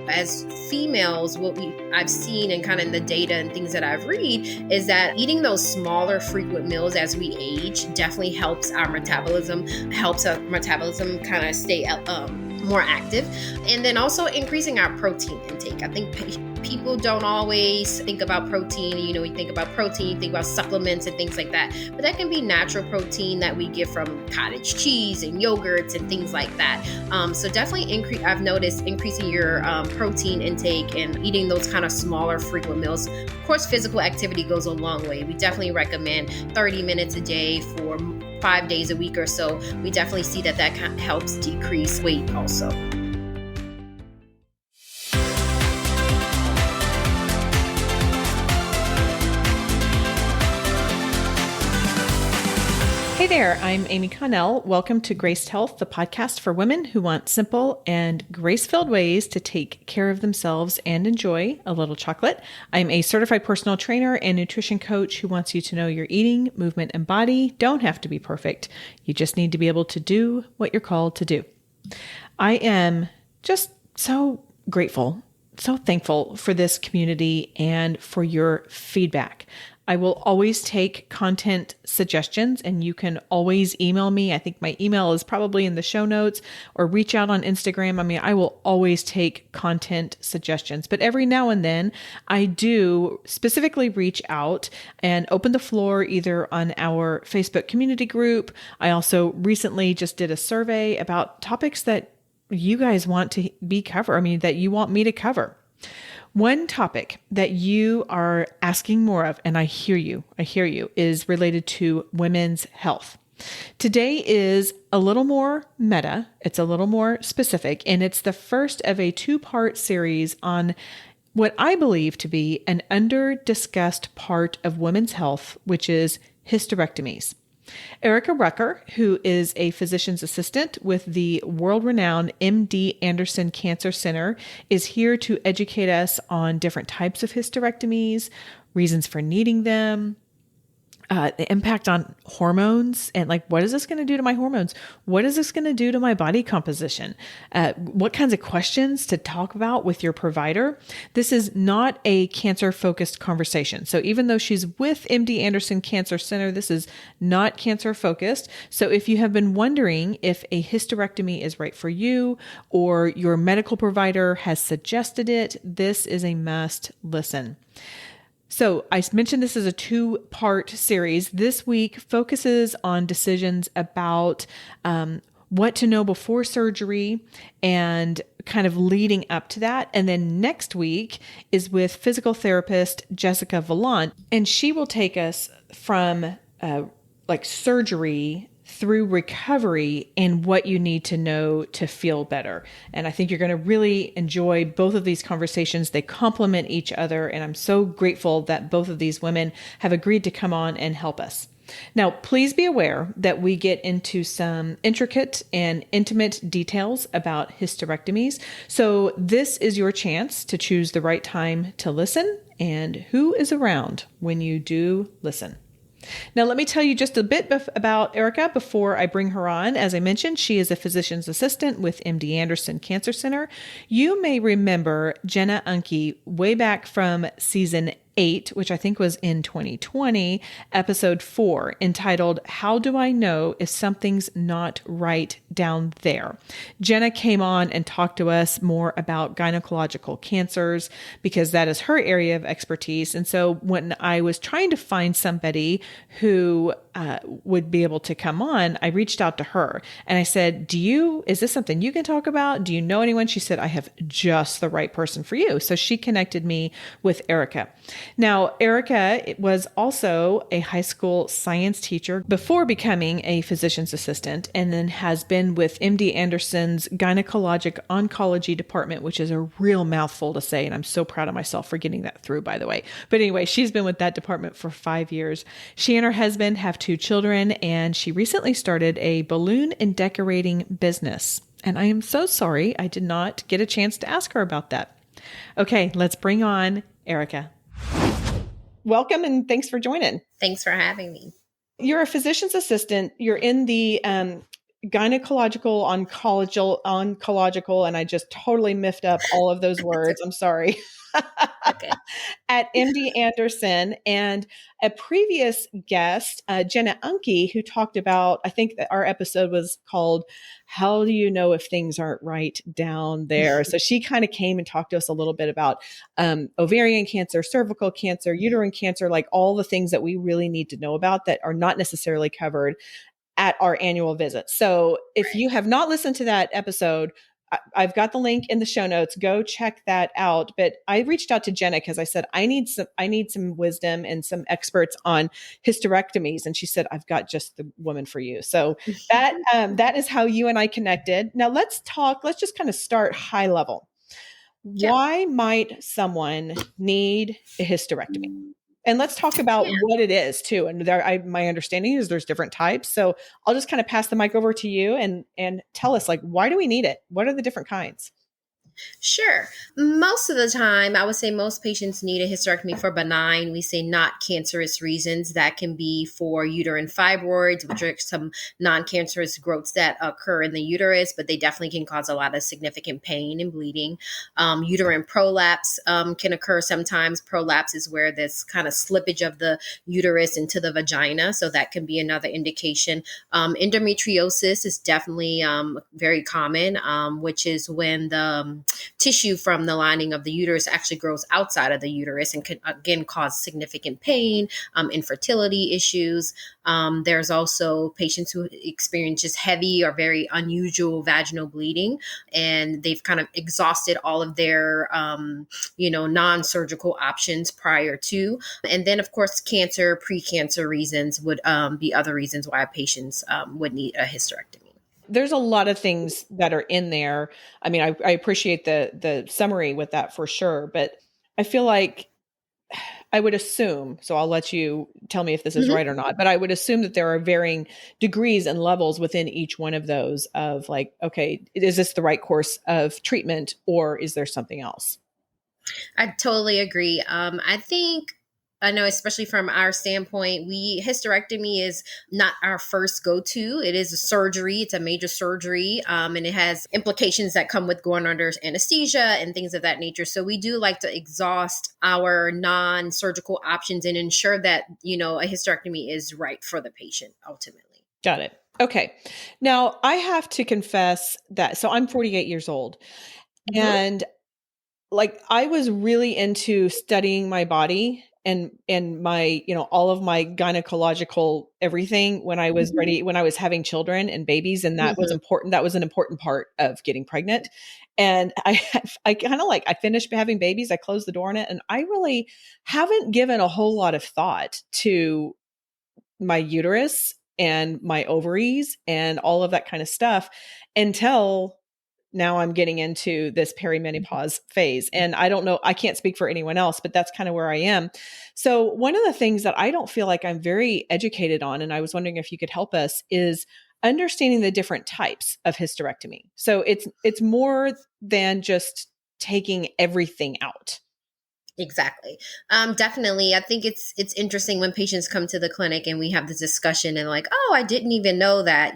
As females, I've seen and kind of in the data and things that I've read is that eating those smaller frequent meals as we age definitely helps our metabolism kind of stay more active. And then also increasing our protein intake. I think people don't always think about protein. We think about protein, think about supplements and things like that. But that can be natural protein that we get from cottage cheese and yogurts and things like that. So definitely I've noticed increasing your protein intake and eating those kind of smaller frequent meals. Of course, physical activity goes a long way. We definitely recommend 30 minutes a day for 5 days a week or so. We definitely see that kind of helps decrease weight also. Hey there, I'm Amy Connell. Welcome to Graced Health, the podcast for women who want simple and grace-filled ways to take care of themselves and enjoy a little chocolate. I'm a certified personal trainer and nutrition coach who wants you to know your eating, movement, and body don't have to be perfect. You just need to be able to do what you're called to do. I am just so grateful, so thankful for this community and for your feedback. I will always take content suggestions, and you can always email me. I think my email is probably in the show notes, or reach out on Instagram. I will always take content suggestions, but every now and then I do specifically reach out and open the floor either on our Facebook community group. I also recently just did a survey about topics that you guys want to be covered. That you want me to cover. One topic that you are asking more of, and I hear you, is related to women's health. Today is a little more meta, it's a little more specific, and it's the first of a 2-part series on what I believe to be an under-discussed part of women's health, which is hysterectomies. Erika Rucker, who is a physician's assistant with the world-renowned MD Anderson Cancer Center, is here to educate us on different types of hysterectomies, reasons for needing them, the impact on hormones, and what is this going to do to my hormones? What is this going to do to my body composition? What kinds of questions to talk about with your provider? This is not a cancer-focused conversation. So even though she's with MD Anderson Cancer Center, this is not cancer-focused. So if you have been wondering if a hysterectomy is right for you or your medical provider has suggested it, this is a must listen. So I mentioned this is a 2-part series. This week focuses on decisions about what to know before surgery and kind of leading up to that. And then next week is with physical therapist Jessica Vallant, and she will take us from surgery through recovery and what you need to know to feel better. And I think you're going to really enjoy both of these conversations. They complement each other, and I'm so grateful that both of these women have agreed to come on and help us. Now, please be aware that we get into some intricate and intimate details about hysterectomies. So this is your chance to choose the right time to listen and who is around when you do listen. Now, let me tell you just a bit about Erika before I bring her on. As I mentioned, she is a physician's assistant with MD Anderson Cancer Center. You may remember Jenna Unke way back from season 8, which I think was in 2020, episode 4, entitled, How Do I Know If Something's Not Right Down There? Jenna came on and talked to us more about gynecological cancers because that is her area of expertise. And so when I was trying to find somebody who would be able to come on, I reached out to her and I said, is this something you can talk about? Do you know anyone? She said, I have just the right person for you. So she connected me with Erika. Now, Erika was also a high school science teacher before becoming a physician's assistant, and then has been with MD Anderson's gynecologic oncology department, which is a real mouthful to say. And I'm so proud of myself for getting that through, by the way. But anyway, she's been with that department for 5 years. She and her husband have 2 children, and she recently started a balloon and decorating business. And I am so sorry I did not get a chance to ask her about that. Okay, let's bring on Erika. Welcome and thanks for joining. Thanks for having me. You're a physician's assistant. You're in the gynecological, oncological, and I just totally miffed up all of those words. I'm sorry. Okay. At MD Anderson, and a previous guest, Jenna Unke, who talked about, I think that our episode was called "How Do You Know If Things Aren't Right Down There?" So she kind of came and talked to us a little bit about ovarian cancer, cervical cancer, uterine cancer, like all the things that we really need to know about that are not necessarily covered at our annual visit. So if you have not listened to that episode, I've got the link in the show notes. Go check that out. But I reached out to Jenna because I said, I need some wisdom and some experts on hysterectomies. And she said, I've got just the woman for you. So that is how you and I connected. Now let's just kind of start high level. Yeah. Why might someone need a hysterectomy? And let's talk about Yeah. what it is too. And my understanding is there's different types. So I'll just kind of pass the mic over to you and tell us, like, why do we need it? What are the different kinds? Sure. Most of the time, I would say most patients need a hysterectomy for benign, we say not cancerous reasons. That can be for uterine fibroids, which are some non-cancerous growths that occur in the uterus, but they definitely can cause a lot of significant pain and bleeding. Uterine prolapse can occur sometimes. Prolapse is where this kind of slippage of the uterus into the vagina. So that can be another indication. Endometriosis is definitely very common, which is when the tissue from the lining of the uterus actually grows outside of the uterus and can again cause significant pain, infertility issues. There's also patients who experience just heavy or very unusual vaginal bleeding, and they've kind of exhausted all of their, non-surgical options prior to. And then, of course, cancer, pre-cancer reasons would be other reasons why patients would need a hysterectomy. There's a lot of things that are in there. I mean, I appreciate the summary with that for sure, but I feel like I would assume, so I'll let you tell me if this is Mhm. right or not, but I would assume that there are varying degrees and levels within each one of those of like, okay, is this the right course of treatment or is there something else? I totally agree. I know, especially from our standpoint, hysterectomy is not our first go-to. It is a surgery. It's a major surgery, and it has implications that come with going under anesthesia and things of that nature. So we do like to exhaust our non-surgical options and ensure that, a hysterectomy is right for the patient ultimately. Got it. Okay. Now I have to confess that, so I'm 48 years old Mhm. and like I was really into studying my body and my, all of my gynecological everything when I was Mhm. ready, when I was having children and babies, and that was Mhm. important. That was an important part of getting pregnant. And I kind of like I finished having babies, I closed the door on it, and I really haven't given a whole lot of thought to my uterus and my ovaries and all of that kind of stuff until now I'm getting into this perimenopause phase. And I don't know, I can't speak for anyone else, but that's kind of where I am. So, one of the things that I don't feel like I'm very educated on, and I was wondering if you could help us, is understanding the different types of hysterectomy. So, it's more than just taking everything out. Exactly. Definitely. I think it's interesting when patients come to the clinic and we have this discussion and like, oh, I didn't even know that,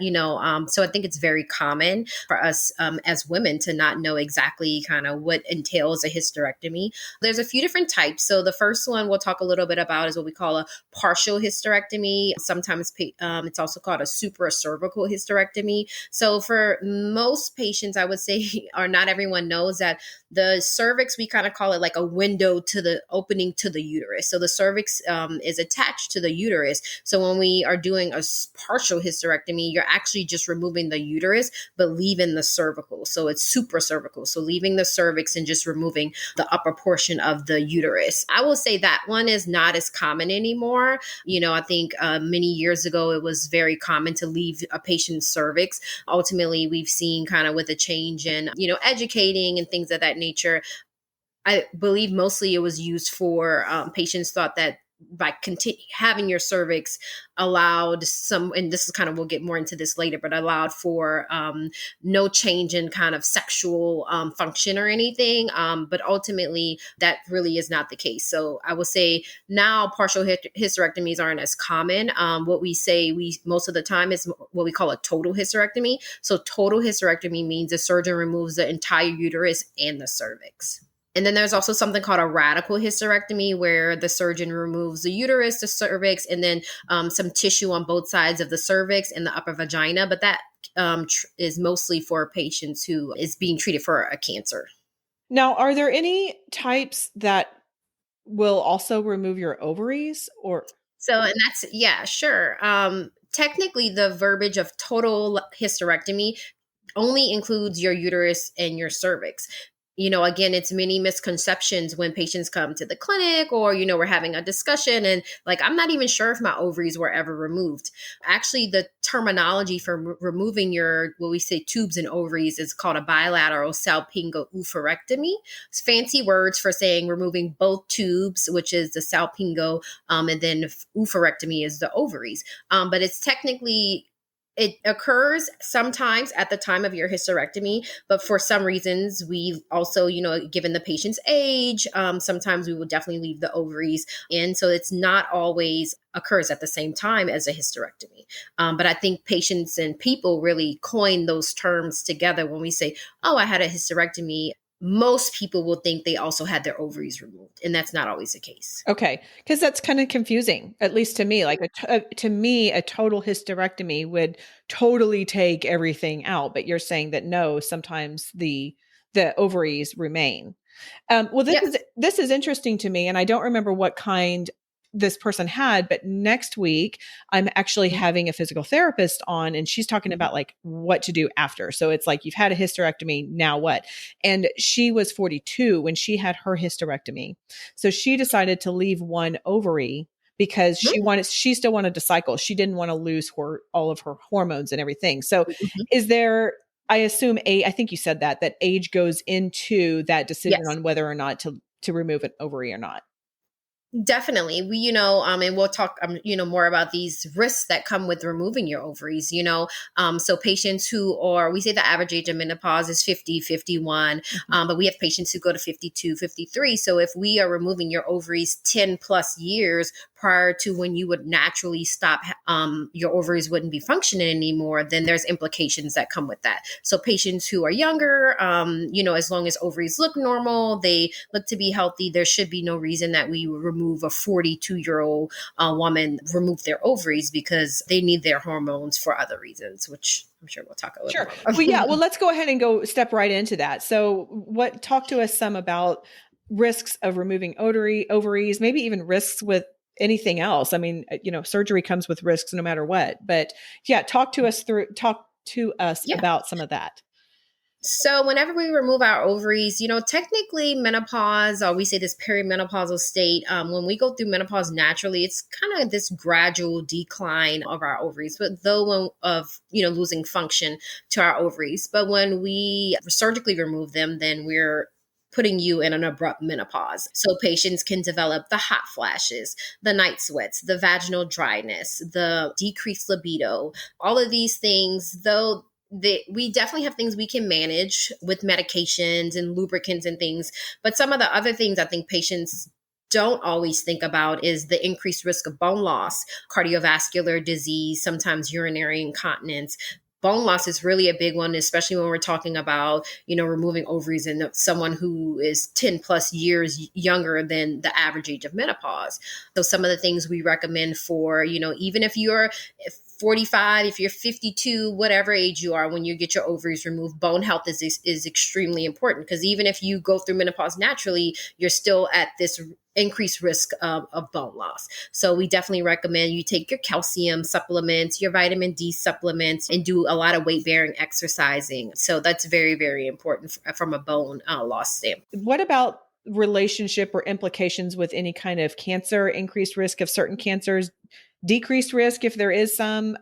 So I think it's very common for us as women to not know exactly kind of what entails a hysterectomy. There's a few different types. So the first one we'll talk a little bit about is what we call a partial hysterectomy. Sometimes it's also called a supracervical hysterectomy. So for most patients, I would say, or not everyone knows that the cervix, we kind of call it like a window to the opening to the uterus. So the cervix is attached to the uterus. So when we are doing a partial hysterectomy, you're actually just removing the uterus, but leaving the cervical. So it's supracervical. So leaving the cervix and just removing the upper portion of the uterus. I will say that one is not as common anymore. I think many years ago, it was very common to leave a patient's cervix. Ultimately, we've seen kind of with a change in, educating and things of that nature. I believe mostly it was used for patients thought that by having your cervix allowed some, and this is kind of, we'll get more into this later, but allowed for no change in kind of sexual function or anything. But ultimately, that really is not the case. So I will say now partial hysterectomies aren't as common. What we say we most of the time is what we call a total hysterectomy. So total hysterectomy means the surgeon removes the entire uterus and the cervix. And then there's also something called a radical hysterectomy, where the surgeon removes the uterus, the cervix, and then some tissue on both sides of the cervix and the upper vagina. But that is mostly for patients who is being treated for a cancer. Now, are there any types that will also remove your ovaries or? So, and that's, yeah, sure. Technically, the verbiage of total hysterectomy only includes your uterus and your cervix. Again, it's many misconceptions when patients come to the clinic, or, we're having a discussion and like, I'm not even sure if my ovaries were ever removed. Actually, the terminology for removing your, what we say, tubes and ovaries is called a bilateral salpingo-oophorectomy. It's fancy words for saying removing both tubes, which is the salpingo, and then oophorectomy is the ovaries. But it's technically, it occurs sometimes at the time of your hysterectomy, but for some reasons, we also, given the patient's age, sometimes we will definitely leave the ovaries in. So it's not always occurs at the same time as a hysterectomy. But I think patients and people really coin those terms together when we say, oh, I had a hysterectomy. Most people will think they also had their ovaries removed, and that's not always the case. Okay, because that's kind of confusing, at least to me. Like to me, a total hysterectomy would totally take everything out, but you're saying that no, sometimes the ovaries remain. Well, Yes. this is interesting to me, and I don't remember what kind this person had, but next week I'm actually having a physical therapist on, and she's talking about like what to do after. So it's like, you've had a hysterectomy, now what? And she was 42 when she had her hysterectomy. So she decided to leave one ovary because she still wanted to cycle. She didn't want to lose all of her hormones and everything. So is there, I assume I think you said that age goes into that decision Yes. on whether or not to remove an ovary or not. Definitely. And we'll talk, more about these risks that come with removing your ovaries, so patients who are, we say the average age of menopause is 50, 51, but we have patients who go to 52, 53. So if we are removing your ovaries 10 plus years prior to when you would naturally stop, your ovaries wouldn't be functioning anymore, then there's implications that come with that. So patients who are younger, as long as ovaries look normal, they look to be healthy, there should be no reason that we would remove a 42-year-old woman, remove their ovaries, because they need their hormones for other reasons, which I'm sure we'll talk a little more about. Well, yeah. Well, let's go ahead and go step right into that. So talk to us some about risks of removing ovaries, maybe even risks with anything else. I mean, surgery comes with risks no matter what, but yeah, talk to us Yeah. about some of that. So whenever we remove our ovaries, technically menopause, or we say this perimenopausal state, when we go through menopause naturally, it's kind of this gradual decline of our ovaries, but losing function to our ovaries. But when we surgically remove them, then we're putting you in an abrupt menopause. So patients can develop the hot flashes, the night sweats, the vaginal dryness, the decreased libido, all of these things, though we definitely have things we can manage with medications and lubricants and things. But some of the other things I think patients don't always think about is the increased risk of bone loss, cardiovascular disease, sometimes urinary incontinence. Bone loss is really a big one, especially when we're talking about, removing ovaries in someone who is 10 plus years younger than the average age of menopause. So some of the things we recommend for, even if you're 45, if you're 52, whatever age you are, when you get your ovaries removed, bone health is extremely important, because even if you go through menopause naturally, you're still at this increased risk of bone loss. So we definitely recommend you take your calcium supplements, your vitamin D supplements, and do a lot of weight bearing exercising. So that's very, very important from a bone loss standpoint. What about relationship or implications with any kind of cancer, increased risk of certain cancers, decreased risk if there is some?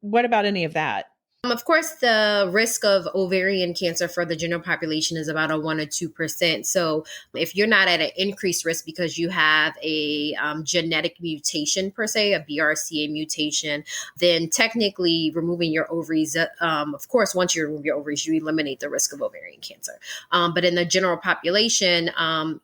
What about any of that? Of course, the risk of ovarian cancer for the general population is about a 1 or 2%. So, if you're not at an increased risk because you have a genetic mutation, per se, a BRCA mutation, then technically removing your ovaries, of course, once you remove your ovaries, you eliminate the risk of ovarian cancer. But in the general population,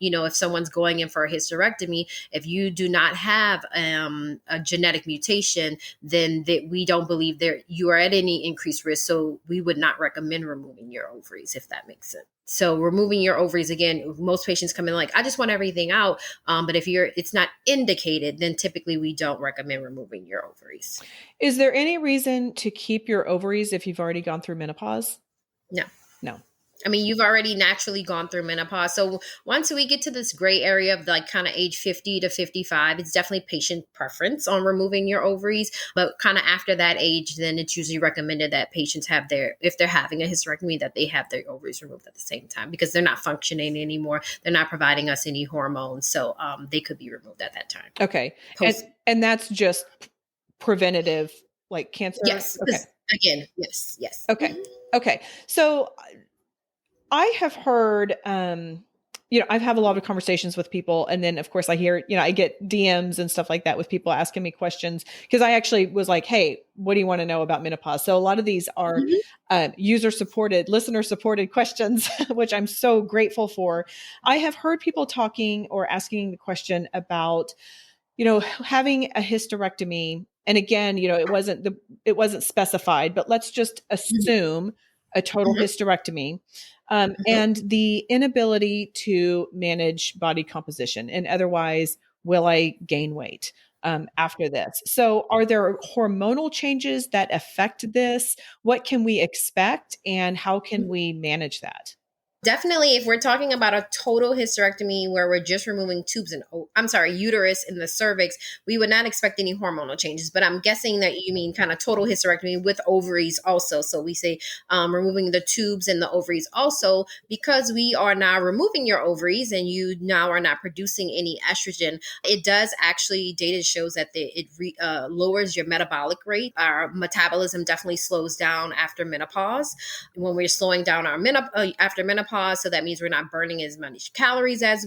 if someone's going in for a hysterectomy, if you do not have a genetic mutation, then we don't believe you are at any increased risk. So we would not recommend removing your ovaries, if that makes sense. So removing your ovaries, again, most patients come in like, I just want everything out. But if it's not indicated, then typically we don't recommend removing your ovaries. Is there any reason to keep your ovaries if you've already gone through menopause? No. No. I mean, you've already naturally gone through menopause. So once we get to this gray area of like kind of age 50 to 55, it's definitely patient preference on removing your ovaries. But kind of after that age, then it's usually recommended that patients if they're having a hysterectomy, that they have their ovaries removed at the same time because they're not functioning anymore. They're not providing us any hormones. So they could be removed at that time. Okay. And that's just preventative, like cancer? Yes. Okay. Again, yes. Yes. Okay. Mm-hmm. Okay. So I have heard, I've had a lot of conversations with people. And then of course I hear, I get DMs and stuff like that with people asking me questions because I actually was like, hey, what do you want to know about menopause? So a lot of these are user supported, listener supported questions, which I'm so grateful for. I have heard people talking or asking the question about, having a hysterectomy. And again, it wasn't specified, but let's just assume a total hysterectomy. And the inability to manage body composition, and otherwise, will I gain weight after this? So are there hormonal changes that affect this? What can we expect and how can we manage that? Definitely, if we're talking about a total hysterectomy where we're just removing uterus in the cervix, we would not expect any hormonal changes. But I'm guessing that you mean kind of total hysterectomy with ovaries also. So we say removing the tubes and the ovaries also, because we are now removing your ovaries and you now are not producing any estrogen. It does actually, data shows that it lowers your metabolic rate. Our metabolism definitely slows down after menopause. When we're slowing down our after menopause, so that means we're not burning as many calories as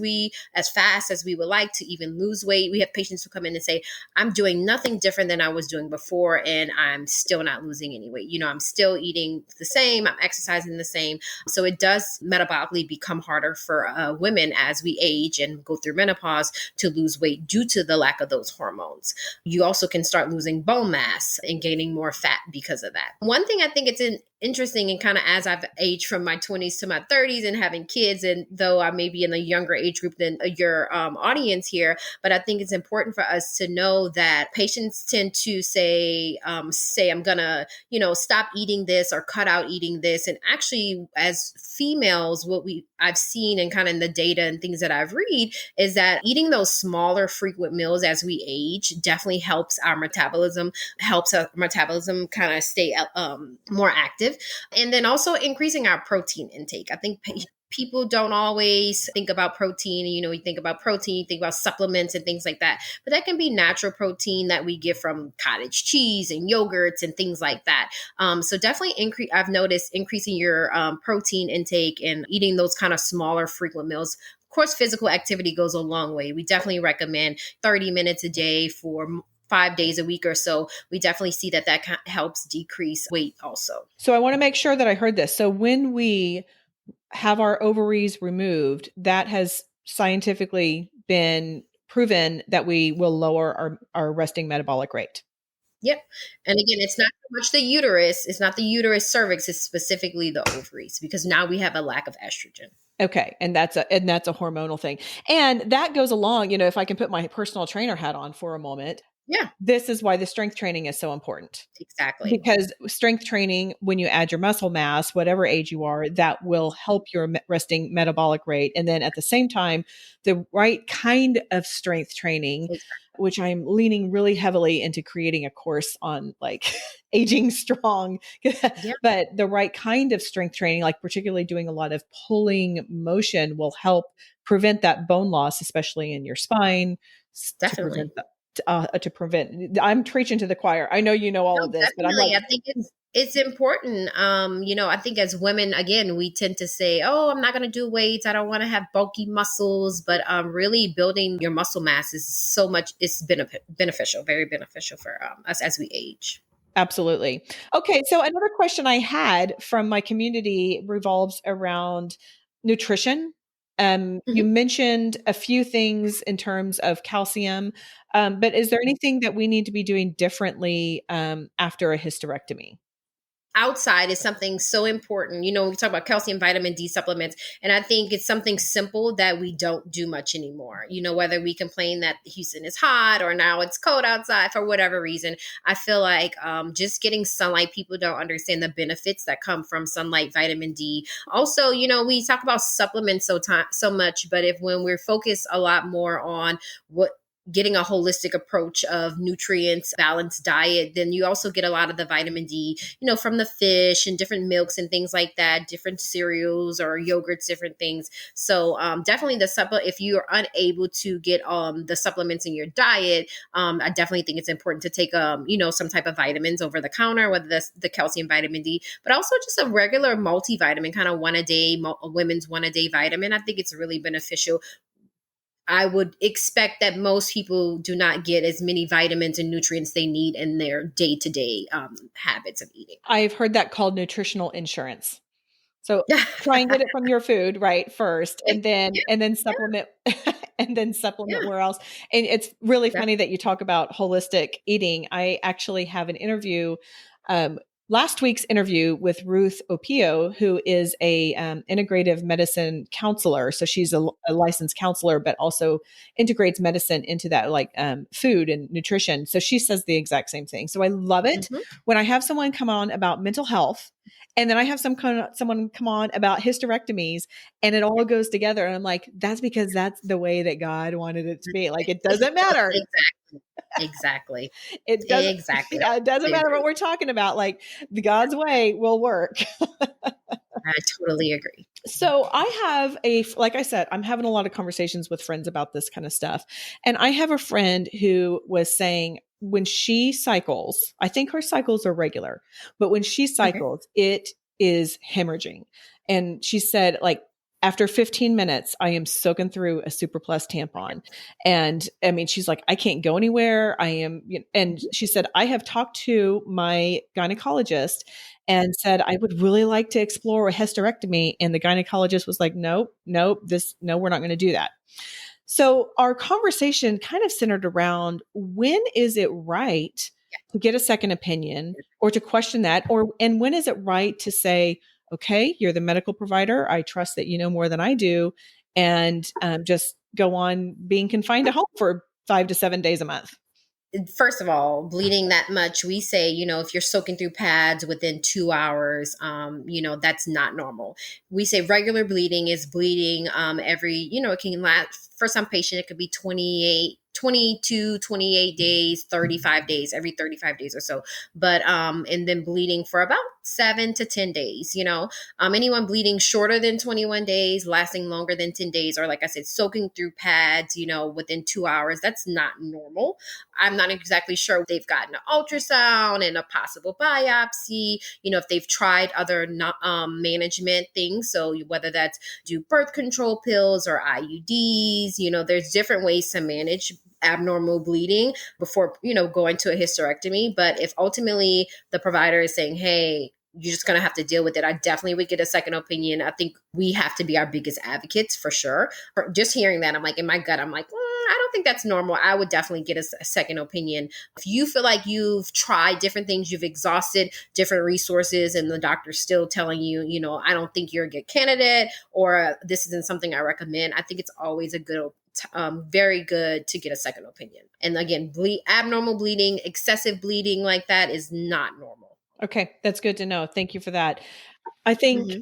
fast as we would like to even lose weight. We have patients who come in and say, I'm doing nothing different than I was doing before, and I'm still not losing any weight. I'm still eating the same, I'm exercising the same. So it does metabolically become harder for women as we age and go through menopause to lose weight due to the lack of those hormones. You also can start losing bone mass and gaining more fat because of that. One thing I think it's interesting, and kind of as I've aged from my 20s to my 30s and having kids, and though I may be in a younger age group than your audience here, but I think it's important for us to know that patients tend to say I'm gonna stop eating this or cut out eating this. And actually, as females, what I've seen and kind of in the data and things that I've read is that eating those smaller frequent meals as we age definitely helps our metabolism kind of stay more active. And then also increasing our protein intake. I think people don't always think about protein. You think about protein, you think about supplements and things like that. But that can be natural protein that we get from cottage cheese and yogurts and things like that. So definitely I've noticed increasing your protein intake and eating those kind of smaller frequent meals. Of course, physical activity goes a long way. We definitely recommend 30 minutes a day for 5 days a week or so. We definitely see that helps decrease weight also. So I want to make sure that I heard this. So when we have our ovaries removed, that has scientifically been proven that we will lower our resting metabolic rate. Yep. And again, it's not so much the uterus. It's not the uterus cervix. It's specifically the ovaries, because now we have a lack of estrogen. Okay. And that's a hormonal thing. And that goes along, if I can put my personal trainer hat on for a moment. Yeah. This is why the strength training is so important. Exactly. Because strength training, when you add your muscle mass, whatever age you are, that will help your resting metabolic rate. And then at the same time, the right kind of strength training, which I'm leaning really heavily into creating a course on, like aging strong, but the right kind of strength training, like particularly doing a lot of pulling motion, will help prevent that bone loss, especially in your spine. Definitely. To prevent, I'm preaching to the choir. I know you know all of this, but I'm like, I think It's important. I think as women, again, we tend to say, oh, I'm not going to do weights. I don't want to have bulky muscles. But really building your muscle mass is so much, it's beneficial, very beneficial for us as we age. Absolutely. Okay. So another question I had from my community revolves around nutrition. You Mhm. mentioned a few things in terms of calcium, but is there anything that we need to be doing differently after a hysterectomy? Outside is something so important. We talk about calcium, vitamin D supplements, and I think it's something simple that we don't do much anymore. Whether we complain that Houston is hot or now it's cold outside for whatever reason, I feel like just getting sunlight, people don't understand the benefits that come from sunlight, vitamin D. Also, we talk about supplements so much, but if when we're focused a lot more on what getting a holistic approach of nutrients, balanced diet, then you also get a lot of the vitamin D, from the fish and different milks and things like that, different cereals or yogurts, different things. So definitely if you are unable to get the supplements in your diet, I definitely think it's important to take, some type of vitamins over the counter, whether that's the calcium, vitamin D, but also just a regular multivitamin, kind of one a day, a women's one a day vitamin. I think it's really beneficial. I would expect that most people do not get as many vitamins and nutrients they need in their day to day habits of eating. I've heard that called nutritional insurance. So try and get it from your food, right, first, Yeah, and then supplement and then supplement where else. And it's really yeah. funny that you talk about holistic eating. I actually have an interview, um, last week's interview with Ruth Opio, who is a integrative medicine counselor. So she's a licensed counselor, but also integrates medicine into that, like food and nutrition. So she says the exact same thing. So I love it Mhm. when I have someone come on about mental health, and then I have someone come on about hysterectomies, and it all goes together. And I'm like, that's because that's the way that God wanted it to be. Like, it doesn't matter. Exactly. Exactly. It doesn't, Exactly. I yeah, it doesn't totally matter what agree. we're talking about. Like, the God's way will work. I totally agree. So I have like I said, I'm having a lot of conversations with friends about this kind of stuff. And I have a friend who was saying when she cycles, I think her cycles are regular, but when she Okay. cycles, it is hemorrhaging. And she said, like, after 15 minutes, I am soaking through a Super Plus tampon. And I mean, she's like, I can't go anywhere. And she said, I have talked to my gynecologist and said, I would really like to explore a hysterectomy. And the gynecologist was like, nope, nope, no, we're not going to do that. So our conversation kind of centered around when is it right to get a second opinion or to question that, and when is it right to say, okay, you're the medical provider. I trust that you know more than I do, and just go on being confined to home for 5 to 7 days a month. First of all, bleeding that much, we say, if you're soaking through pads within 2 hours, that's not normal. We say regular bleeding is bleeding every, it can last for some patient, it could be 22, 28 days, 35 days, every 35 days or so. But and then bleeding for about 7 to 10 days, anyone bleeding shorter than 21 days, lasting longer than 10 days, or like I said, soaking through pads, within 2 hours, that's not normal. I'm not exactly sure if they've gotten an ultrasound and a possible biopsy, if they've tried other management things. So whether that's do birth control pills or IUDs, there's different ways to manage abnormal bleeding before, going to a hysterectomy. But if ultimately the provider is saying, hey, you're just going to have to deal with it, I definitely would get a second opinion. I think we have to be our biggest advocates for sure. Just hearing that, I'm like, in my gut, I'm like, I don't think that's normal. I would definitely get a second opinion. If you feel like you've tried different things, you've exhausted different resources, and the doctor's still telling you, I don't think you're a good candidate, or this isn't something I recommend, I think it's always a good very good to get a second opinion. And again, abnormal bleeding, excessive bleeding like that is not normal. Okay, that's good to know. Thank you for that. I think, Mm-hmm.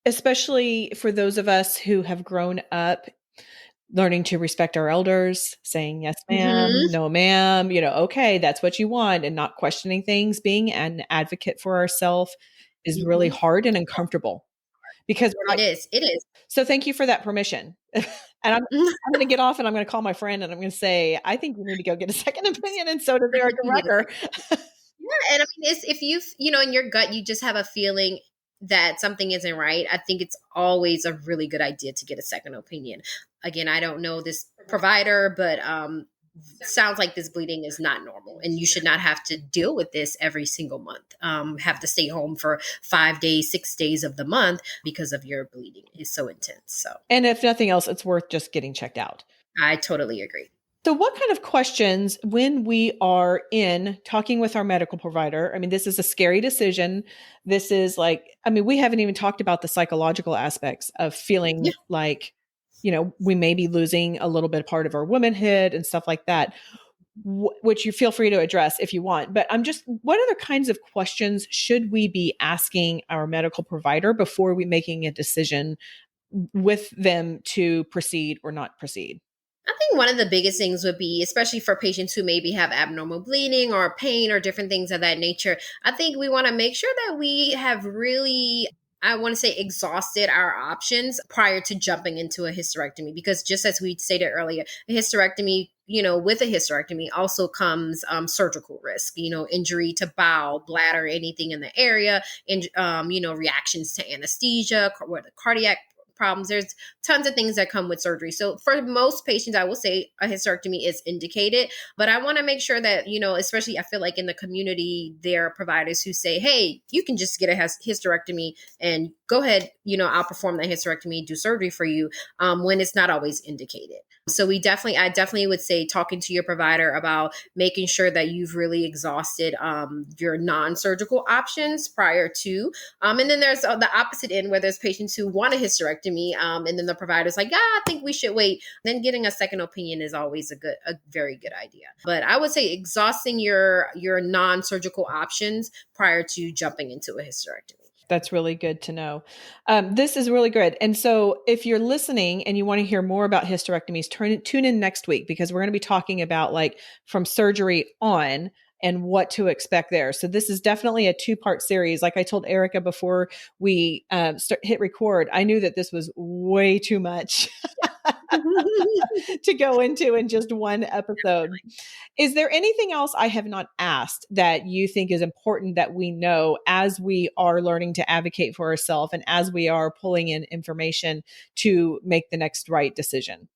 especially for those of us who have grown up learning to respect our elders, saying yes, ma'am, Mm-hmm. no, ma'am, okay, that's what you want, and not questioning things, being an advocate for ourselves is really Mm-hmm. hard and uncomfortable because we're It like, is. It is. so thank you for that permission. And I'm going to get off and I'm going to call my friend and I'm going to say, I think you need to go get a second opinion. And so does I think Erika you need a Rucker. second. Yeah, and I mean, it's if in your gut, you just have a feeling that something isn't right. I think it's always a really good idea to get a second opinion. Again, I don't know this provider, but sounds like this bleeding is not normal, and you should not have to deal with this every single month. Have to stay home for 5 days, 6 days of the month because of your bleeding is so intense. So, And if nothing else, it's worth just getting checked out. I totally agree. So, what kind of questions when we are in talking with our medical provider? I mean, this is a scary decision. This is like, I mean, we haven't even talked about the psychological aspects of feeling Yeah. like, we may be losing a little bit part of our womanhood and stuff like that, which you feel free to address if you want. But what other kinds of questions should we be asking our medical provider before we making a decision with them to proceed or not proceed? I think one of the biggest things would be, especially for patients who maybe have abnormal bleeding or pain or different things of that nature, I think we want to make sure that we have really, I want to say, exhausted our options prior to jumping into a hysterectomy. Because just as we stated earlier, a hysterectomy, with a hysterectomy also comes surgical risk, injury to bowel, bladder, anything in the area, and, reactions to anesthesia, cardiac problems. There's tons of things that come with surgery. So for most patients, I will say a hysterectomy is indicated, but I want to make sure that, especially I feel like in the community, there are providers who say, hey, you can just get a hysterectomy and go ahead, I'll perform that hysterectomy, do surgery for you, when it's not always indicated. So I definitely would say talking to your provider about making sure that you've really exhausted your non-surgical options prior to. And then there's the opposite end where there's patients who want a hysterectomy, and then the provider's like, I think we should wait. Then getting a second opinion is always a very good idea. But I would say exhausting your non-surgical options prior to jumping into a hysterectomy. That's really good to know. This is really good. And so if you're listening and you want to hear more about hysterectomies, tune in next week, because we're going to be talking about like from surgery on and what to expect there. So this is definitely a 2-part series. Like I told Erika before we hit record, I knew that this was way too much to go into in just one episode. Is there anything else I have not asked that you think is important that we know as we are learning to advocate for ourselves and as we are pulling in information to make the next right decision?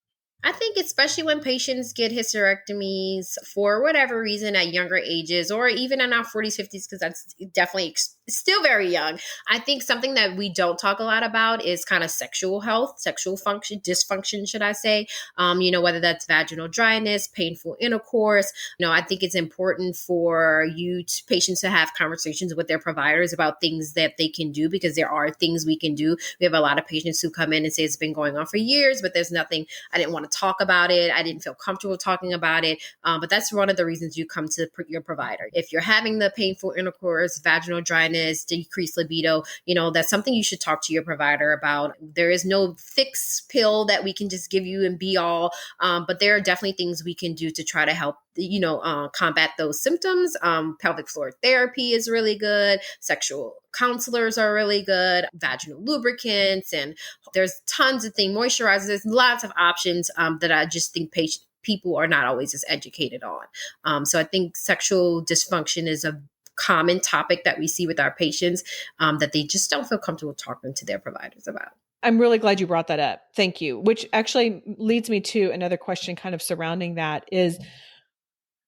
I think especially when patients get hysterectomies for whatever reason at younger ages, or even in our 40s, 50s, because that's definitely still very young. I think something that we don't talk a lot about is kind of sexual health, sexual function, dysfunction, should I say, whether that's vaginal dryness, painful intercourse. I think it's important for patients to have conversations with their providers about things that they can do, because there are things we can do. We have a lot of patients who come in and say it's been going on for years, but there's nothing, I didn't want to talk about it. I didn't feel comfortable talking about it. But that's one of the reasons you come to your provider. If you're having the painful intercourse, vaginal dryness, decreased libido, that's something you should talk to your provider about. There is no fixed pill that we can just give you and be all. But there are definitely things we can do to try to help combat those symptoms. Pelvic floor therapy is really good. Sexual counselors are really good. Vaginal lubricants, and there's tons of things. Moisturizers. There's lots of options that I just think people are not always as educated on. So I think sexual dysfunction is a common topic that we see with our patients, that they just don't feel comfortable talking to their providers about. I'm really glad you brought that up. Thank you. Which actually leads me to another question kind of surrounding that is,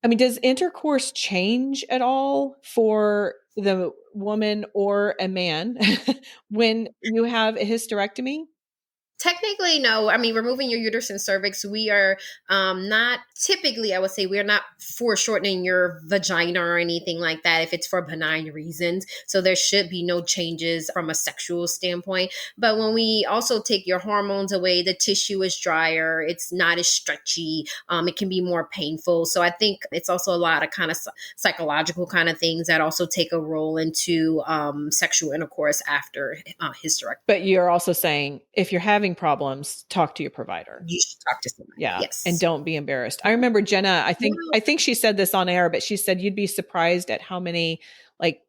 I mean, does intercourse change at all for the woman or a man when you have a hysterectomy? Technically, no. I mean, removing your uterus and cervix, we are not typically, I would say, we're not foreshortening your vagina or anything like that if it's for benign reasons. So there should be no changes from a sexual standpoint. But when we also take your hormones away, the tissue is drier, it's not as stretchy, it can be more painful. So I think it's also a lot of kind of psychological kind of things that also take a role into sexual intercourse after hysterectomy. But you're also saying if you're having problems, talk to your provider. You should talk to somebody. Yeah. Yes. And don't be embarrassed. I remember Jenna, I think she said this on air, but she said you'd be surprised at how many like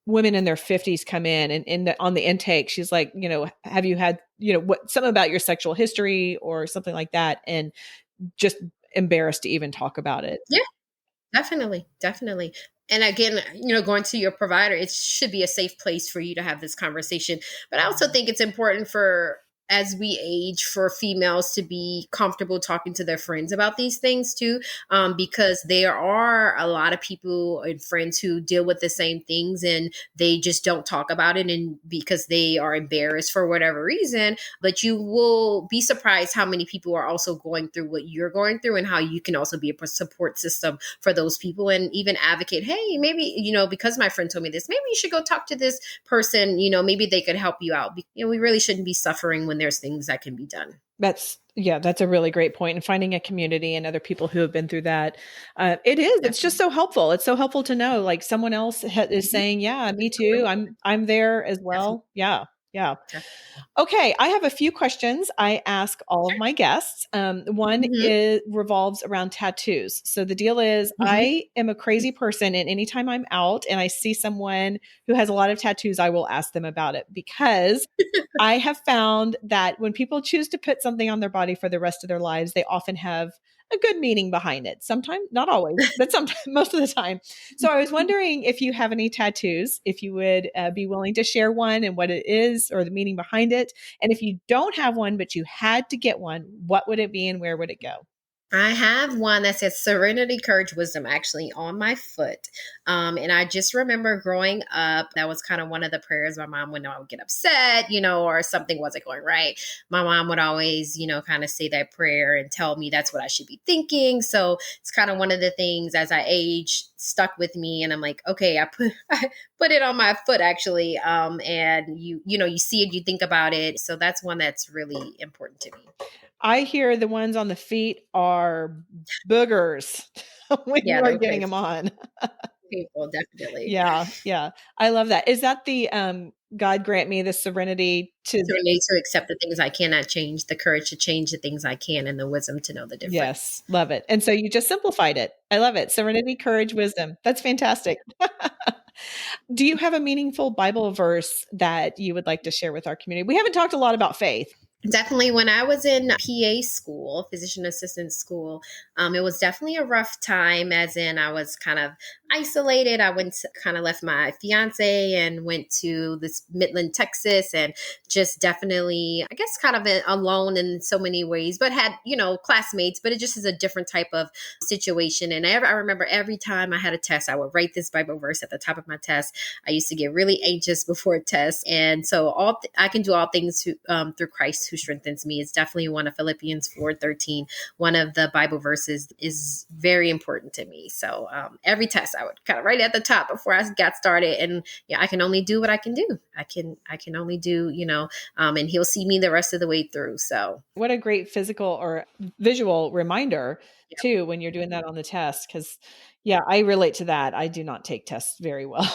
women in their 50s come in and on the intake, she's like, have you had, something about your sexual history or something like that, and just embarrassed to even talk about it. Yeah. Definitely. And again, going to your provider, it should be a safe place for you to have this conversation. But I also think it's important for, as we age, for females to be comfortable talking to their friends about these things too, because there are a lot of people and friends who deal with the same things and they just don't talk about it, and because they are embarrassed for whatever reason. But you will be surprised how many people are also going through what you're going through, and how you can also be a support system for those people, and even advocate, hey, maybe, because my friend told me this, maybe you should go talk to this person, maybe they could help you out. We really shouldn't be suffering when there's things that can be done. That's a really great point. And finding a community and other people who have been through that. It's just so helpful. It's so helpful to know like someone else is saying, yeah, me too. I'm there as well. Yeah. Yeah. Okay. I have a few questions I ask all of my guests. One revolves around tattoos. So the deal is I am a crazy person, and anytime I'm out and I see someone who has a lot of tattoos, I will ask them about it, because I have found that when people choose to put something on their body for the rest of their lives, they often have a good meaning behind it. Sometimes, not always, but sometimes, most of the time. So I was wondering if you have any tattoos, if you would be willing to share one and what it is or the meaning behind it. And if you don't have one, but you had to get one, what would it be and where would it go? I have one that says Serenity, Courage, Wisdom, actually on my foot. And I just remember growing up, that was kind of one of the prayers my mom, when I would get upset, or something wasn't going right, my mom would always, kind of say that prayer and tell me that's what I should be thinking. So it's kind of one of the things as I age stuck with me. And I'm like, okay, I put it on my foot actually. And you see it, you think about it. So that's one that's really important to me. I hear the ones on the feet are boogers when you are getting them on. People, definitely. Yeah. Yeah. I love that. Is that the God grant me the serenity to accept the things I cannot change, the courage to change the things I can, and the wisdom to know the difference. Yes. Love it. And so you just simplified it. I love it. Serenity, courage, wisdom. That's fantastic. Do you have a meaningful Bible verse that you would like to share with our community? We haven't talked a lot about faith. Definitely. When I was in PA school, physician assistant school, it was definitely a rough time, as in I was kind of isolated. I kind of left my fiance and went to this Midland, Texas, and just definitely, I guess, kind of alone in so many ways, but had, classmates, but it just is a different type of situation. And I remember every time I had a test, I would write this Bible verse at the top of my test. I used to get really anxious before a test. And so I can do all things through Christ who strengthens me. It's definitely one of Philippians 4:13. One of the Bible verses is very important to me. So every test I would kind of write at the top before I got started. And I can only do what I can do. I can only do, and he'll see me the rest of the way through. So what a great physical or visual reminder too, when you're doing that on the test. Cause I relate to that. I do not take tests very well.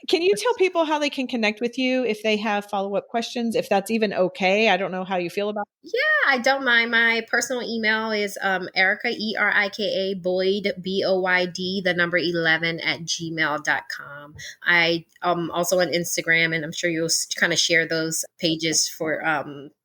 Can you tell people how they can connect with you if they have follow-up questions, if that's even okay? I don't know how you feel about it. Yeah, I don't mind. My personal email is Erika, Erika, Boyd, BOYD, the number 11 at gmail.com. I also on Instagram, and I'm sure you'll kind of share those pages for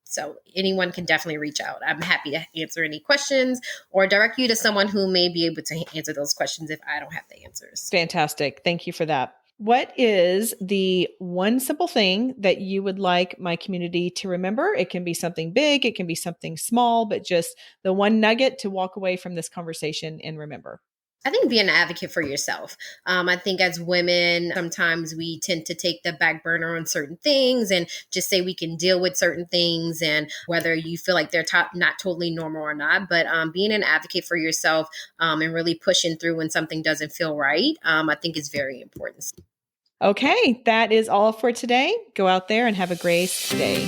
so anyone can definitely reach out. I'm happy to answer any questions or direct you to someone who may be able to answer those questions if I don't have the answers. Fantastic. Thank you for that. What is the one simple thing that you would like my community to remember? It can be something big, it can be something small, but just the one nugget to walk away from this conversation and remember. I think be an advocate for yourself. I think as women, sometimes we tend to take the back burner on certain things and just say we can deal with certain things, and whether you feel like they're not totally normal or not, but being an advocate for yourself and really pushing through when something doesn't feel right, I think is very important. Okay, that is all for today. Go out there and have a great day.